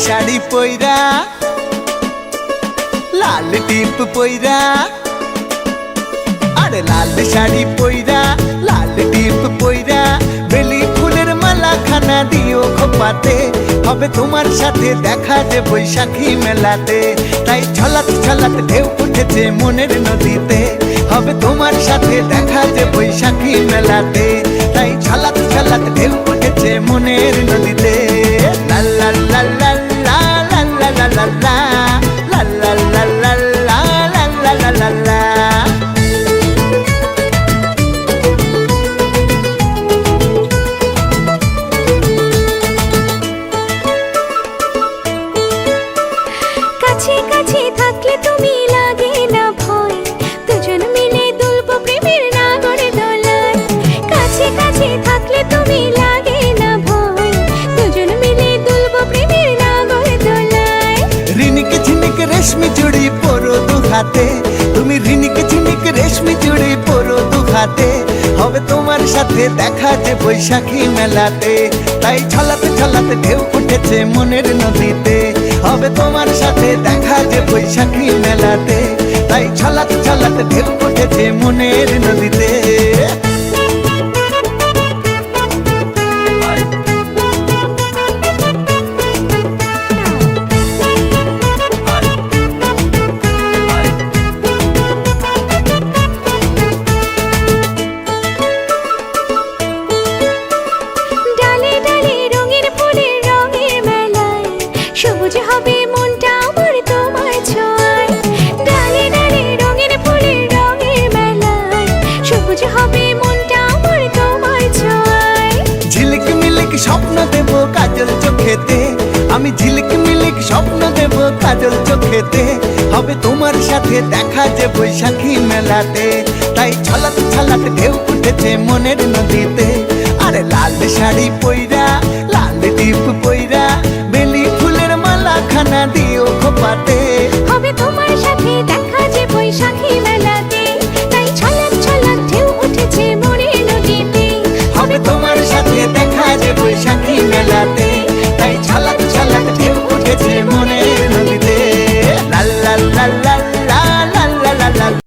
শাড়ি পইরা লাল টিপ পইরা, আরে লাল শাড়ি পইরা লাল টিপ পইরা, বেলি ফুলের মালা খানা দিও খোপাতে, হবে তোমার সাথে দেখা যে বৈশাখী মেলাতে। তাই ছলাত ছলাত ঢেউ উঠেছে মনের নদীতে, হবে তোমার সাথে দেখা যে বৈশাখী মেলাতে। তাই ছলাত ছলাত ঢেউ উঠেছে মনের নদীতে। লা লা লা লা লা লা লা লা লা লা লা লা লা লা লা লা লা লা। কাছে কাছে থাকলে তুমি লাগে না ভয়, দুজন মিলে দুলবো প্রেমের নাগরে দোলায়। কাছে কাছে থাকলে তুমি লাগে না ভয়, দুজন মিলে দুলবো প্রেমের নাগরে দোলায়। রিনিকে ঝিনিকে রেশমি চুড়ি পরো দু হাতে, তুমি রিনিকে ঝিনিকে রেশমি চুড়ি পরো দু হাতে, হবে তোমার সাথে দেখা যে বৈশাখী মেলাতে। তাই ছলাতে ছলাতে ঢেউ উঠেছে মনের নদীতে, হবে তোমার সাথে দেখা যে বৈশাখী মেলাতে। তাই ছলাতে ছলাতে ঢেউ উঠেছে মনের নদীতে। ডালে ডালে রঙের ফুলের রঙের মেলায়, সবুজ হবে মনটা আমার তোমার ছোঁয়ায়। ডালে ডালে রঙের ফুলের রঙের মেলায়, সবুজ হবে মনটা আমার তোমার ছোঁয়ায়। ঝিলিক মিলিক স্বপ্ন দেব কাজল চোখেতে, আমি ঝিলিক মিলিক স্বপ্ন দেব কাজল চোখেতে, হবে তোমার সাথে দেখা যে বৈশাখী মেলাতে। তাই ছলাত ছলাত ঢেউ উঠেছে মনের নদীতে। আরে লাল শাড়ি পইরা লাল টিপ পইরা, বেলি ফুলের মালা খানা দিও খোপাতে,